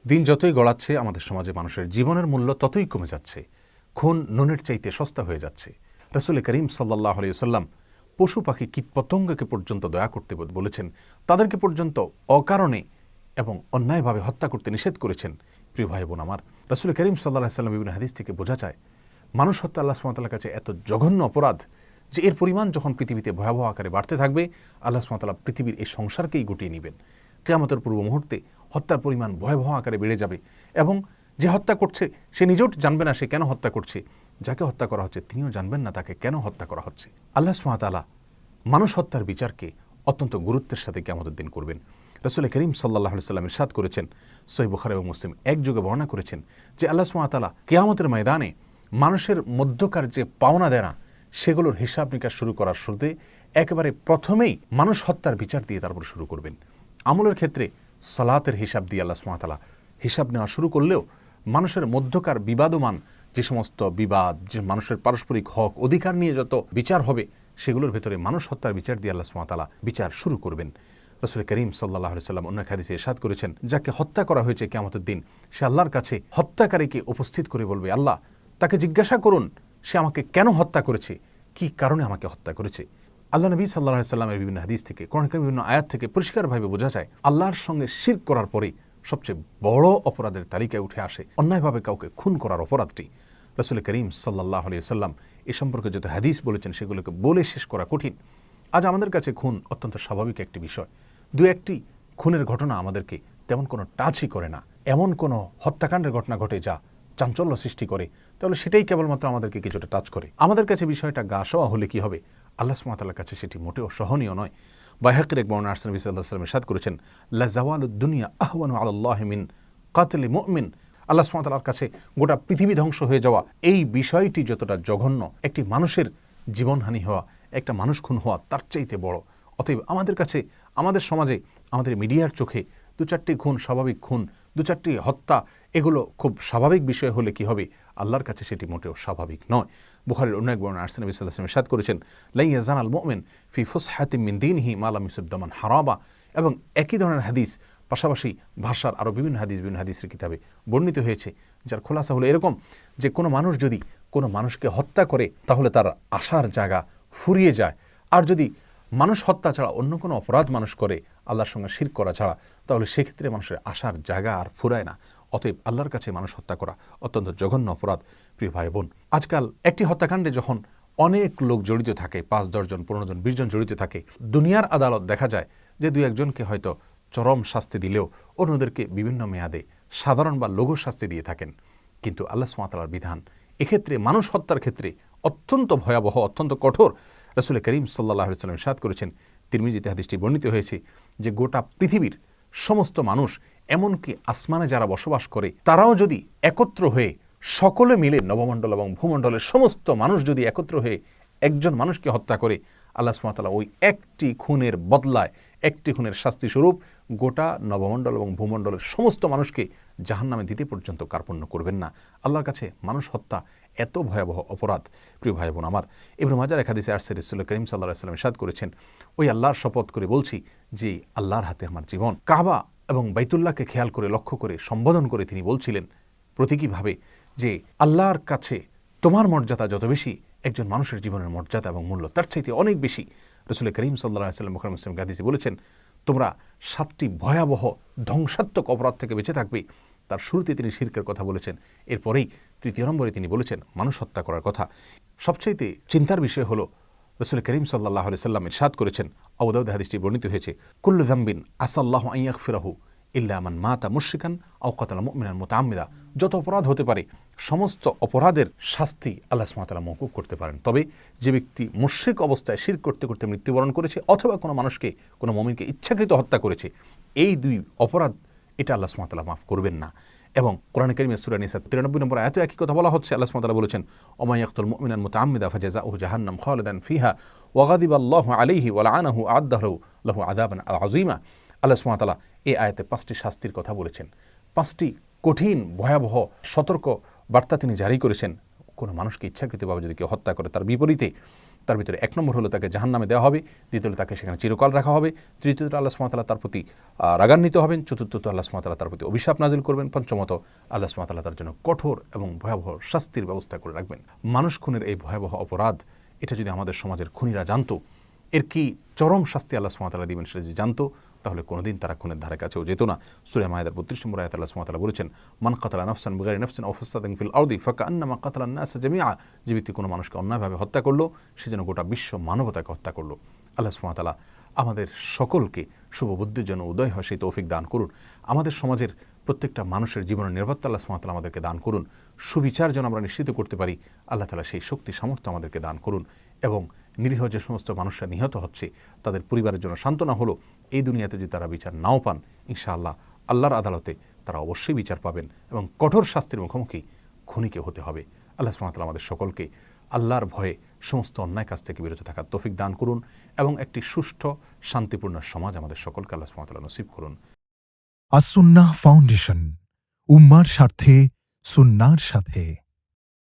দিন যতই গড়াচ্ছে আমাদের সমাজে মানুষের জীবনের মূল্য ততই কমে যাচ্ছে। খুন নুনের চাইতে সস্তা হয়ে যাচ্ছে। রাসূল করিম সাল্লাল্লাহু আলাইহি ওয়াসাল্লাম পশু পাখি কীটপতঙ্গকে পর্যন্ত দয়া করতে বলেছেন, তাদেরকে পর্যন্ত অকারণে এবং অন্যায়ভাবে হত্যা করতে নিষেধ করেছেন। প্রিয় ভাই বোন আমার, রাসূল করিম সাল্লাল্লাহু আলাইহি ওয়াসাল্লাম বিভিন্ন হাদিস থেকে বোঝা যায় মানুষ হত্যা আল্লাহ সুবহানাহু ওয়া তাআলার কাছে এত জঘন্য অপরাধ যে এর পরিমাণ যখন পৃথিবীতে ভয়াবহ আকারে বাড়তে থাকবে, আল্লাহ সুবহানাহু ওয়া তাআলা পৃথিবীর এই সংসারকেই গুটিয়ে নেবেন। কিয়ামতের পূর্ব মুহূর্তে হত্যার পরিমাণ ভয়াবহ আকারে বেড়ে যাবে এবং যে হত্যা করছে সে নিজেও জানবে না সে কেন হত্যা করছে, যাকে হত্যা করা হচ্ছে তিনিও জানবেন না তাকে কেন হত্যা করা হচ্ছে। আল্লাহ সুবহানাহু ওয়া তাআলা মানুষ হত্যার বিচারকে অত্যন্ত গুরুত্বের সাথে কিয়ামতের দিন করবেন। রাসূল করিম সাল্লাল্লাহু আলাইহি ওয়াসাল্লাম ইরশাদ করেছেন, সহিহ বুখারী এবং মুসলিম একযোগে বর্ণনা করেছেন যে আল্লাহ সুবহানাহু ওয়া তাআলা কিয়ামতের ময়দানে মানুষের মধ্যকার যে পাওনা দেনা সেগুলোর হিসাব নিকাশ শুরু করার শুরুতে একেবারে প্রথমেই মানুষ হত্যার বিচার দিয়ে তারপর শুরু করবেন। আমলের ক্ষেত্রে সালাতের হিসাব দিয়ে আল্লাহ সুবহানাহু ওয়া তাআলা হিসাব নেওয়া শুরু করলেও মানুষের মধ্যকার বিবাদমান যে সমস্ত বিবাদ, যে মানুষের পারস্পরিক হক অধিকার নিয়ে যত বিচার হবে সেগুলোর ভেতরে মানুষ হত্যার বিচার দিয়ে আল্লাহ সুবহানাহু ওয়া তাআলা বিচার শুরু করবেন। রাসূল করিম সাল্লাল্লাহু আলাইহি ওয়াসাল্লাম অন্য এক হাদিসে ইরশাদ করেছেন, যাকে হত্যা করা হয়েছে কিয়ামতের দিন সে আল্লাহর কাছে হত্যাকারীকে উপস্থিত করে বলবে, আল্লাহ তাকে জিজ্ঞাসা করুন সে আমাকে কেন হত্যা করেছে, কি কারণে আমাকে হত্যা করেছে। আল্লাহ নবী সাল্লাল্লাহু আলাইহি ওয়াসাল্লামের বিভিন্ন হাদিস থেকে, কোরআনের বিভিন্ন আয়াত থেকে পরিষ্কারভাবে বোঝা যায় আল্লাহর সঙ্গে শিরক করার পরে সবচেয়ে বড় অপরাধের তালিকায় উঠে আসে অন্যায়ভাবে কাউকে খুন করার অপরাধটি। রাসূল করিম সাল্লাল্লাহু আলাইহি ওয়াসাল্লাম এ সম্পর্কে যত হাদিস বলেছেন সেগুলোকে বলে শেষ করা কঠিন। আজ আমাদের কাছে খুন অত্যন্ত স্বাভাবিক একটি বিষয়। দু একটি খুনের ঘটনা আমাদেরকে তেমন কোনো টাচই করে না। এমন কোনো হত্যাকাণ্ডের ঘটনা ঘটে যা চাঞ্চল্য সৃষ্টি করে, তাহলে সেটাই কেবলমাত্র আমাদেরকে কিছুটা টাচ করে। আমাদের কাছে বিষয়টা গা সওয়া হলে কি হবে, আল্লাহ সুবহানাহু ওয়া তাআলার কাছে সেটি মোটেও সহনীয় নয়। বাইহাকির এক বর্ণনা নবী সাল্লাল্লাহু আলাইহি ওয়াসাল্লাম ইরশাদ করেছেন, লা জাওয়ালুদ দুনিয়া আহওয়ানু আলাল্লাহি মিন কাতলি মুমিন। আল্লাহ সুবহানাহু ওয়া তাআলার কাছে গোটা পৃথিবী ধ্বংস হয়ে যাওয়া এই বিষয়টি যতটা জঘন্য, একটি মানুষের জীবনহানি হওয়া, একটা মানুষ খুন হওয়া তার চাইতে বড়। অতএব আমাদের কাছে, আমাদের সমাজে, আমাদের মিডিয়ার চোখে দু চারটি খুন স্বাভাবিক খুন, দু চারটি হত্যা এগুলো খুব স্বাভাবিক বিষয় হলে কি হবে, আল্লাহর কাছে সেটি মোটেও স্বাভাবিক নয়। বুখারীর অন্য এক বর্ণনা নবী সাল্লাল্লাহু আলাইহি ওয়াসাল্লাম ইরশাদ করেছেন, লা ইয়াজানাল মুমিন ফি ফুসহাতিন মিন দীনিহি মা লাম ইউসিব দামান হারাবা। এবং একই ধরনের হাদিস পাশাপাশি ভাষার আরও বিভিন্ন হাদিসের কিতাবে বর্ণিত হয়েছে, যার খোলাসা হলো এরকম যে কোনো মানুষ যদি কোনো মানুষকে হত্যা করে তাহলে তার আশার জায়গা ফুরিয়ে যায়। আর যদি মানুষ হত্যা ছাড়া অন্য কোনো অপরাধ মানুষ করে আল্লাহর সঙ্গে শিরক করা ছাড়া, তাহলে সেক্ষেত্রে মানুষের আশার জায়গা আর ফুরায় না। অতএব আল্লাহর কাছে মানুষ হত্যা করা অত্যন্ত জঘন্য অপরাধ। প্রিয় ভাই বোন, আজকাল একটি হত্যাকাণ্ডে যখন অনেক লোক জড়িত থাকে, 5-10 জন 15 জন 20 জন জড়িত থাকে, দুনিয়ার আদালত দেখা যায় যে 2-1 জনকে হয়তো চরম শাস্তি দিলেও অন্যদেরকে বিভিন্ন মেয়াদে সাধারণ বা লঘু শাস্তি দিয়ে থাকেন। কিন্তু আল্লাহ সুবহানাহু ওয়া তাআলার বিধান এক্ষেত্রে মানুষ হত্যার ক্ষেত্রে অত্যন্ত ভয়াবহ, অত্যন্ত কঠোর। রাসূল করিম সাল্লাল্লাহু আলাইহি ওয়াসাল্লাম ইরশাদ করেছেন, তিরমিজিতে হাদিসটি বর্ণিত হয়েছে যে গোটা পৃথিবীর সমস্ত মানুষ, এমনকি আসমানে যারা বসবাস করে তারাও যদি একত্র হয়ে সকলে মিলে নবমণ্ডল এবং ভূমণ্ডলের সমস্ত মানুষ যদি একত্র হয়ে একজন মানুষকে হত্যা করে, আল্লাহ সুবহানাহু ওয়া তাআলা ওই একটি খুনের বদলায়, একটি খুনের শাস্তি স্বরূপ গোটা নবমণ্ডল এবং ভূমণ্ডলের সমস্ত মানুষকে জাহান্নামে দিতে পর্যন্ত কার্পণ্য করবেন না। আল্লাহর কাছে মানুষ হত্যা এত ভয়াবহ অপরাধ। প্রিয় ভাই বোন আমার, ইবনে মাজার এক হাদিসে আসছে রাসূল করিম সাল্লাল্লাহু আলাইহি ওয়াসাল্লাম ইরশাদ করেছেন, ওই আল্লাহর শপথ করে বলছি যে আল্লাহর হাতে আমার জীবন। কাবা এবং বাইতুল্লাহকে খেয়াল করে লক্ষ্য করে সম্বোধন করে তিনি বলছিলেন প্রতীকীভাবে যে আল্লাহর কাছে তোমার মর্যাদা যত বেশি, একজন মানুষের জীবনের মর্যাদা এবং মূল্য তার চাইতে অনেক বেশি। রাসূল করিম সাল্লাল্লাহু আলাইহি ওয়াসাল্লাম বুখারী মুসলিম হাদিসে বলেছেন, তোমরা 7টি ভয়াবহ ধ্বংসাত্মক অপরাধ থেকে বেঁচে থাকবে। তার শুরুতে তিনি শিরকের কথা বলেছেন, এরপরেই 3 নম্বরে তিনি বলেছেন মানুষ হত্যা করার কথা। সবচাইতে চিন্তার বিষয় হলো রাসূল করিম সাল্লাল্লাহু আলাইহি ওয়াসাল্লাম ইরশাদ করেছেন, আবু দাউদ হাদিসটি বর্ণিত হয়েছে, কুল্লু যামবিন আসাল্লাহু আন ইয়াগফিরাহু ইল্লা মান মাতা মুশরিকান আও কাতালা মুমিনান মুতাআম্মিদা। যত অপরাধ হতে পারে সমস্ত অপরাধের শাস্তি আল্লাহ সুবহানাহু ওয়া তাআলা মওকুফ করতে পারেন, তবে যে ব্যক্তি মুশরিক অবস্থায় শিরক করতে করতে মৃত্যুবরণ করেছে অথবা কোনো মানুষকে, কোনো মুমিনকে ইচ্ছাকৃত হত্যা করেছে, এই 2 অপরাধ এটা আল্লাহ সুবহানাহু ওয়া তাআলা মাফ করবেন না। এবং কোরআনে কারীমে সূরা নিসা 93 নম্বর আয়াতে একই কথা বলা হচ্ছে। আল্লাহ সুবহানাহু ওয়া তাআলা বলেছেন, ওমা ইয়াকতুল মুমিনান মুতাআম্মিদা ফাজাযাউহু জাহান্নাম খালিদান ফিহা ওয়া গাদিবাল্লাহু আলাইহি ওয়া লাআনাহু আ'আদ্দা লাহু আযাবান আযীমা। আল্লাহ সুবহানাহু ওয়া তাআলা এই আয়াতে 5টি শাস্তির কথা বলেছেন, 5টি কঠিন ভয়াবহ সতর্ক বার্তা তিনি জারি করেছেন। কোনো মানুষকে ইচ্ছাকৃতভাবে যদি কেউ হত্যা করে তার বিপরীতে তার ভিতরে 1 নম্বর হলো তাকে জাহান্নামে দেওয়া হবে, দ্বিতীয়ত তাকে সেখানে চিরকাল রাখা হবে, তৃতীয়ত আল্লাহ সুবহানাহু ওয়া তাআলা তার প্রতি রাগান্বিত হবেন, চতুর্থত আল্লাহ সুবহানাহু ওয়া তাআলা তার প্রতি অভিশাপ নাজিল করবেন, পঞ্চমত আল্লাহ সুবহানাহু ওয়া তাআলা তার জন্য কঠোর এবং ভয়াবহ শাস্তির ব্যবস্থা করে রাখবেন। মানুষ খুনের এই ভয়াবহ অপরাধ, এটা যদি আমাদের সমাজের খুনিরা জানতো, এর কি চরম শাস্তি আল্লাহ সুবহানাহু ওয়া তাআলা দিবেন সেটা যদি জানতো, তাহলে কোনোদিন তারা খুনের ধারে কাছেও যেত না। সূরা মায়েদার 32 নম্বর আয়াতে আল্লাহ সুবহানাহু ওয়া তাআলা বলেছেন, মান কাতালা নাফসান বিগাইরি নাফসিন আও ফাসাদিন ফিল আরদি ফাকান্নামা কাতালান নাস জামিআ, যে ব্যক্তি কোনো মানুষকে অন্যায়ভাবে হত্যা করলো, সে যেন গোটা বিশ্ব মানবতাকে হত্যা করলো। আল্লাহ সুবহানাহু ওয়া তাআলা আমাদের সকলকে শুভ বুদ্ধির জন্য উদয় হয় সেই তৌফিক দান করুন। আমাদের সমাজের প্রত্যেকটা মানুষের জীবনের নিরাপত্তা আল্লাহ সুবহানাহু ওয়া তাআলা আমাদেরকে দান করুন। সুবিচার যেন আমরা নিশ্চিত করতে পারি, আল্লাহ তাআলা সেই শক্তি সামর্থ্য আমাদেরকে দান করুন। এবং নিরীহ যে সমস্ত মানুষরা নিহত হচ্ছে, তাদের পরিবারের জন্য সান্ত্বনা হলো, এই দুনিয়াতে যদি তারা বিচার নাও পান, ইনশাআল্লাহ আল্লাহর আদালতে তারা অবশ্যই বিচার পাবেন এবং কঠোর শাস্তির মুখোমুখি খুনিকে হতে হবে। আল্লাহ সুবহানাহু ওয়া তাআলা আমাদের সকলকে আল্লাহর ভয়ে সমস্ত অন্যায় কাজ থেকে বিরত থাকার তৌফিক দান করুন এবং একটি সুষ্ঠু শান্তিপূর্ণ সমাজ আমাদের সকলকে আল্লাহ সুবহানাহু ওয়া তাআলা নসিব করুন। আস-সুন্নাহ ফাউন্ডেশন, উম্মার স্বার্থে সুন্নাহর সাথে।